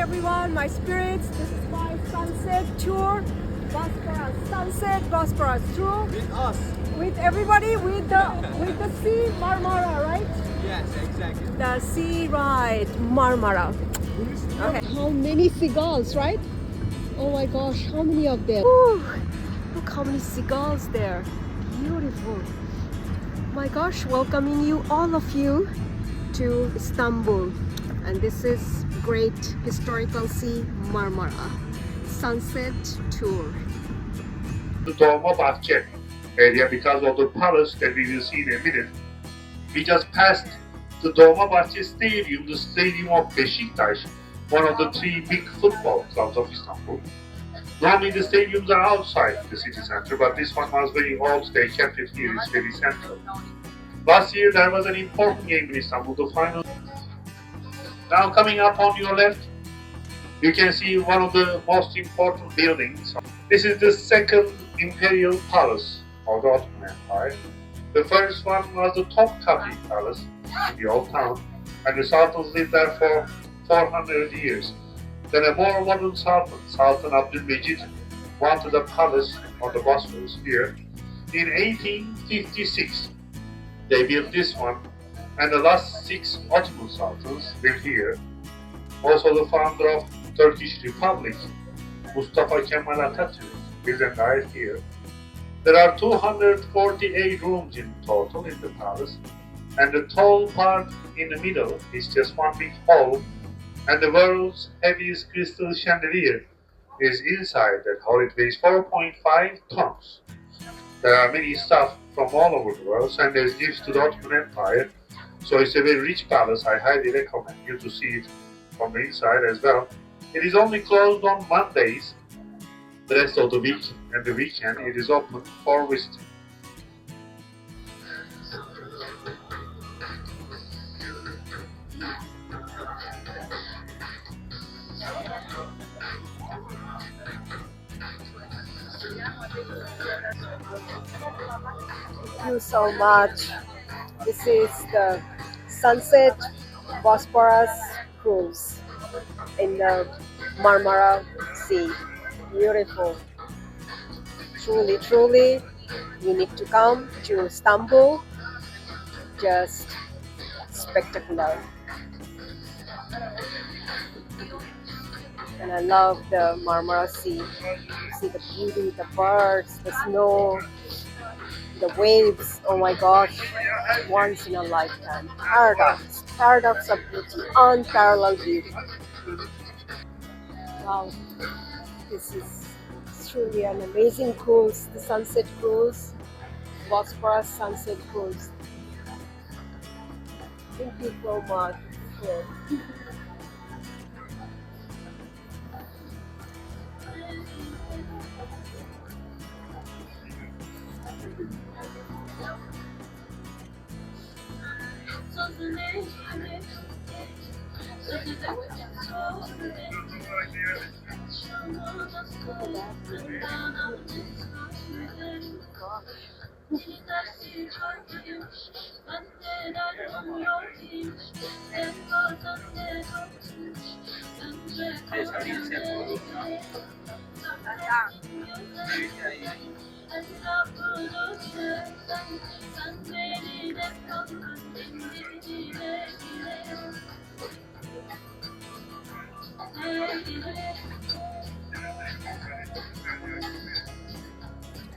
everyone, my spirits. This is my sunset tour. Bosporus sunset, Bosporus tour. With us. With everybody, with the Sea Marmara, right? Yes, exactly. The sea ride, Marmara. Okay. How many seagulls, right? Oh my gosh, how many of them? Woo, look how many seagulls there. Beautiful. My gosh, welcoming you, all of you, to Istanbul. And this is great historical sea Marmara sunset tour. The Dolmabahce area because of the palace that we will see in a minute. We just passed the Dolmabahce Stadium, the stadium of Beşiktaş, one of the three big football clubs of Istanbul. Normally the stadiums are outside the city center, but this one was very old, they kept it here, it's very central. Last year there was an important game in Istanbul, the final. Now coming up on your left, you can see one of the most important buildings. This is the second imperial palace of the Ottoman Empire. The first one was the Topkapi Palace in the old town, and the sultans lived there for 400 years. Then a more modern sultan, Sultan Abdülmecid, wanted a palace on the Bosporus here. In 1856, they built this one, and the last 6 Ottoman sultans lived here. Also the founder of Turkish Republic, Mustafa Kemal Atatürk, lived and died here. There are 248 rooms in total in the palace, and the tall part in the middle is just one big hall, and the world's heaviest crystal chandelier is inside that hall. It weighs 4.5 tons. There are many stuff from all over the world sent as gifts to the Ottoman Empire, so it's a very rich palace. I highly recommend you to see it from the inside as well. It is only closed on Mondays. The rest of the week and the weekend it is open for visiting. Thank you so much. This is the sunset Bosporus cruise in the Marmara Sea. Beautiful. Truly, truly, you need to come to Istanbul. Just spectacular. And I love the Marmara Sea. You see the beauty, the birds, the snow, the waves. Oh my gosh, once in a lifetime. Paradox of beauty, unparalleled beauty. Wow, this is truly an amazing cruise, the sunset cruise, Bosporus sunset cruise. Thank you so much. Yeah.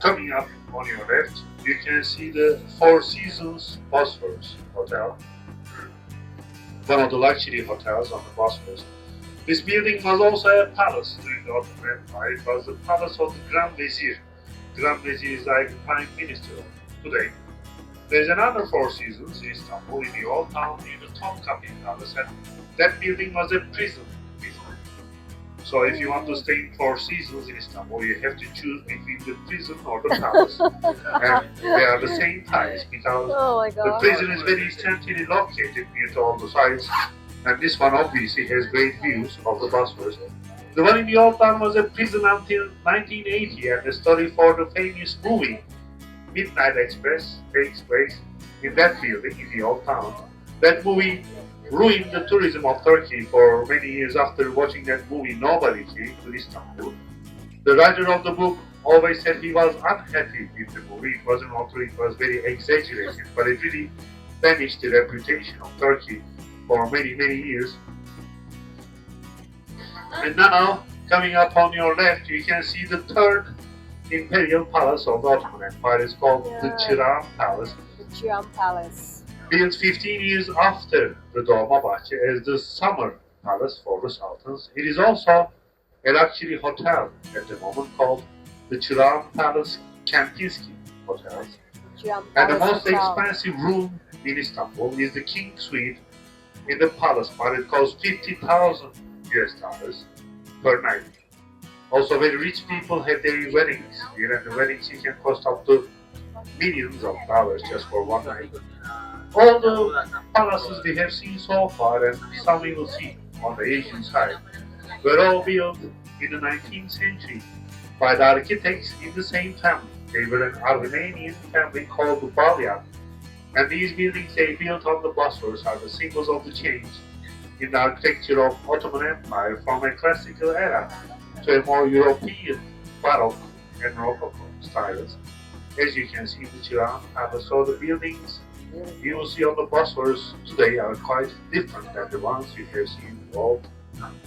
Coming up on your left, you can see the Four Seasons Bosporus Hotel, one of the luxury hotels on the Bosporus. This building was also a palace during the Ottoman Empire. It was the palace of the Grand Vizier. Grand Vizier is like the Prime Minister today. There's another Four Seasons in Istanbul, in the old town near the Topkapi Palace, and that building was a prison before. So if you want to stay in Four Seasons in Istanbul, you have to choose between the prison or the palace. And they are the same types because the prison is very centrally located near to all the sites, and this one obviously has great views of the Bosphorus. The one in the old town was a prison until 1980, and the story for the famous movie Midnight Express takes place in that building in the old town. That movie ruined the tourism of Turkey for many years. After watching that movie, nobody came to Istanbul. The writer of the book always said he was unhappy with the movie. It wasn't although it was very exaggerated, but it really damaged the reputation of Turkey for many, many years. And now, coming up on your left, you can see the third imperial palace of the Ottoman Empire. It's called the Çırağan Palace. The Çırağan Palace. Built 15 years after the Dolmabahçe as the summer palace for the sultans. It is also a luxury hotel at the moment called the Çırağan Palace Kempinski Hotels. And the most expensive room in Istanbul is the King Suite in the palace, but it costs $50,000 per night. Also, very rich people have their weddings here, and the weddings can cost up to millions of dollars just for one night. All the palaces we have seen so far, and some we will see on the Aegean side, were all built in the 19th century by the architects in the same family. They were an Armenian family called the Balyan, and these buildings they built on the Bosporus are the symbols of the change in the architecture of Ottoman Empire from a classical era to a more European Baroque and Rococo styles. As you can see, the Çırağan Palace, so the buildings you will see on the Bosporus today are quite different than the ones you have seen all the time.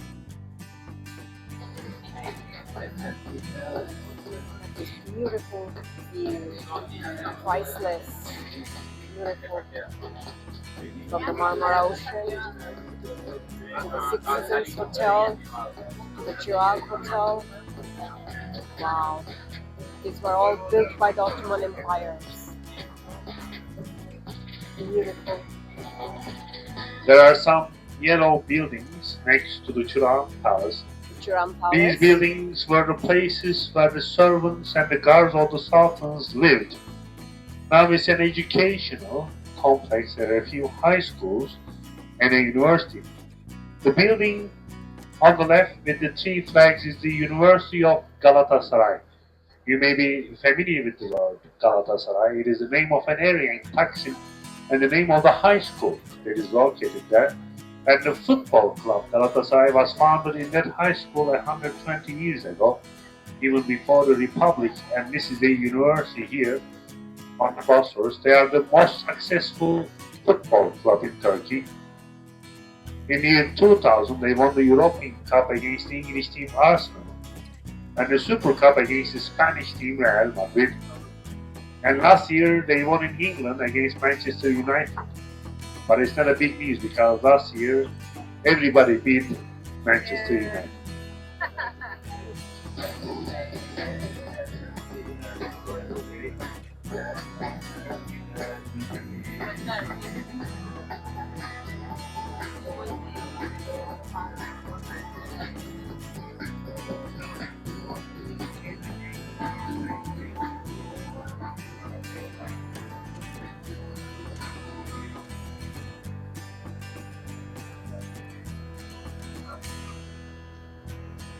Beautiful view, priceless, beautiful. From the Marmara Ocean to the Six Seasons Hotel, to the Çırağan Hotel. Wow, these were all built by the Ottoman empires. Beautiful. There are some yellow buildings next to the Çırağan Palace. These buildings were the places where the servants and the guards of the sultans lived. Now it's an educational complex. There are a few high schools and a university. The building on the left with the three flags is the University of Galatasaray. You may be familiar with the word Galatasaray. It is the name of an area in Taksim and the name of the high school that is located there. And the football club Galatasaray was founded in that high school 120 years ago, even before the Republic. And this is a university here on the Bosporus. They are the most successful football club in Turkey. In the year 2000, they won the European Cup against the English team Arsenal and the Super Cup against the Spanish team Real Madrid. And last year, they won in England against Manchester United. But it's not a big news because last year, everybody beat Manchester United.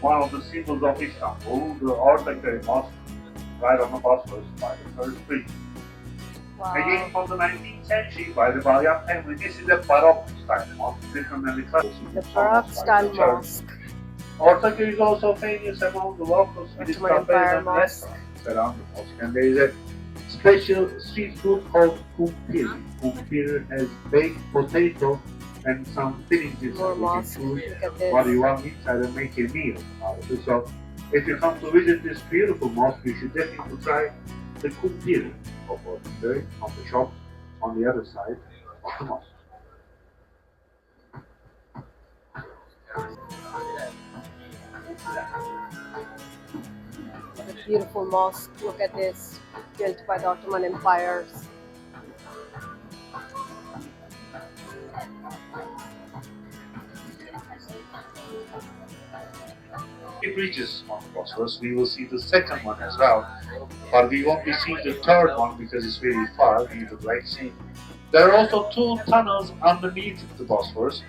One of the symbols of Istanbul, the Ortaköy Mosque, right on the Bosporus by the first bridge. Wow. Again, from the 19th century by the Balyan family, this is a Baroque style mosque, different than the classical. The Baroque style mosque. Ortaköy is also famous among the locals with its cafes and restaurants around the mosque, and there is a special street food called kumpir. Kumpir has baked potato and some fillings inside. You can choose what you want inside and make a meal out of it. So, if you come to visit this beautiful mosque, you should definitely try the kumpir of Ortaköy on the shop on the other side of the mosque. A beautiful mosque. Look at this, built by the Ottoman empires. Bridges on the Bosporus. We will see the second one as well, but we won't be seeing the third one because it's very far near the Black Sea. There are also two tunnels underneath the Bosporus,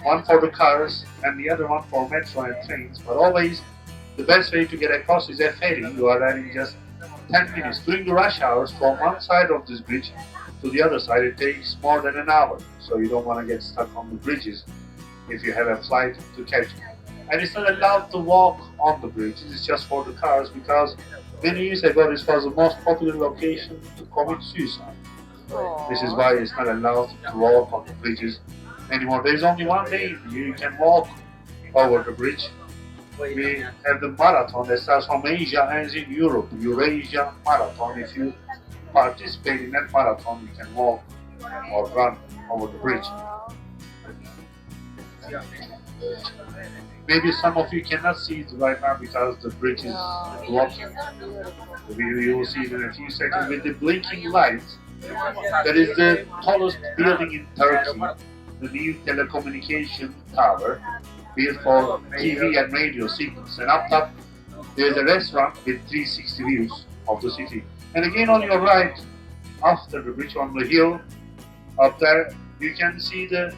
one for the cars and the other one for metro and trains, but always the best way to get across is a ferry. You are riding just 10 minutes during the rush hours from one side of this bridge to the other side, it takes more than an hour. So you don't want to get stuck on the bridges if you have a flight to catch. And it's not allowed to walk on the bridges, it's just for the cars, because many years ago this was the most popular location to commit suicide. This is why it's not allowed to walk on the bridges anymore. There's only one day you can walk over the bridge. We have the marathon that starts from Asia and ends in Europe, Eurasia Marathon. If you participate in that marathon, you can walk or run over the bridge. Maybe some of you cannot see it right now because the bridge is blocking. You will see it in a few seconds with the blinking lights. That is the tallest building in Turkey, the new telecommunication tower, built for TV and radio signals. And up top, there's a restaurant with 360 views of the city. And again on your right, after the bridge on the hill, up there, you can see the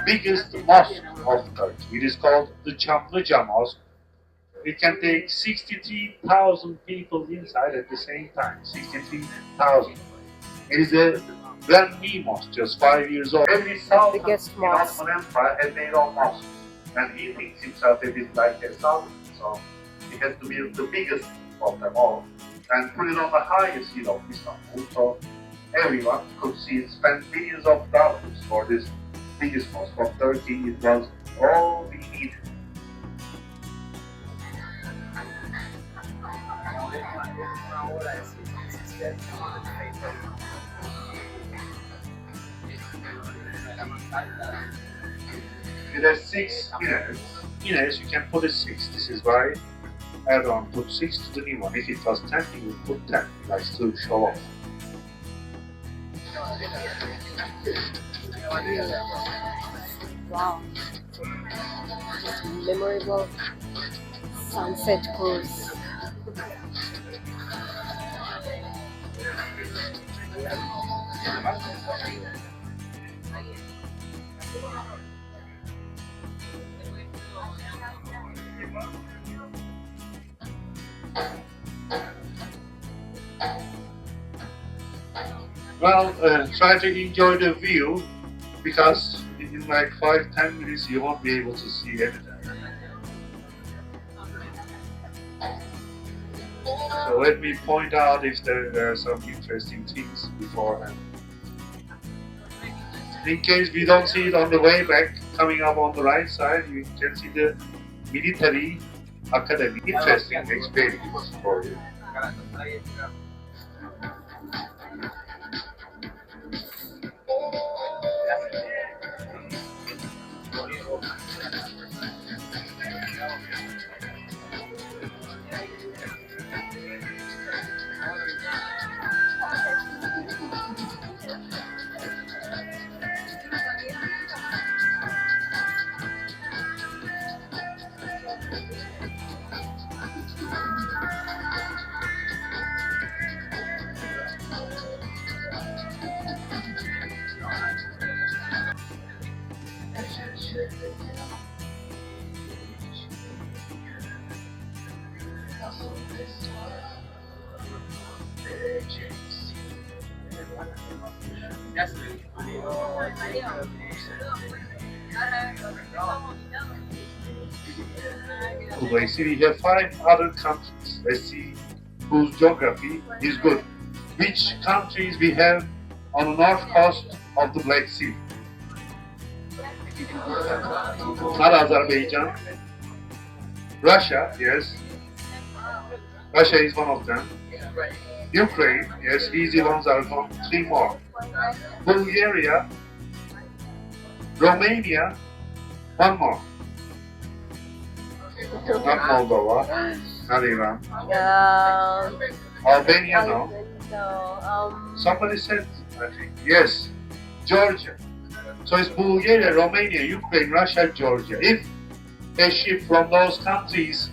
biggest mosque of Turkey. It is called the Çamlıca Mosque. It can take 63,000 people inside at the same time. 63,000. It is a brand new mosque, just 5 years old. Every sultan in Ottoman Empire had their own mosque. And he thinks himself a bit like a sultan. So he has to build the biggest of them all and put it on the highest hill of Istanbul. So everyone could see it, spend millions of dollars for this biggest mosque of Turkey. It was all we needed. There are 6 minarets. Minarets, you can put a 6. This is why Erdogan put 6 to the new one. If it was 10, he would put 10. He likes to show off. Wow. Memorable sunset cruise. Well, try to enjoy the view because in like 5-10 minutes you won't be able to see anything. So let me point out if there are some interesting things beforehand. In case we don't see it on the way back, coming up on the right side, you can see the military academy. Interesting experience for you. Basically, we have 5 other countries. Let's see whose geography is good. Which countries we have on the north coast of the Black Sea? Not Azerbaijan. Russia, yes. Russia is one of them. Ukraine, yes, easy ones are gone. 3 more. Bulgaria, Romania, 1 more. Not Moldova, not Iran. Albania, no. Somebody said, I think, yes, Georgia. So it's Bulgaria, Romania, Ukraine, Russia, Georgia. If a ship from those countries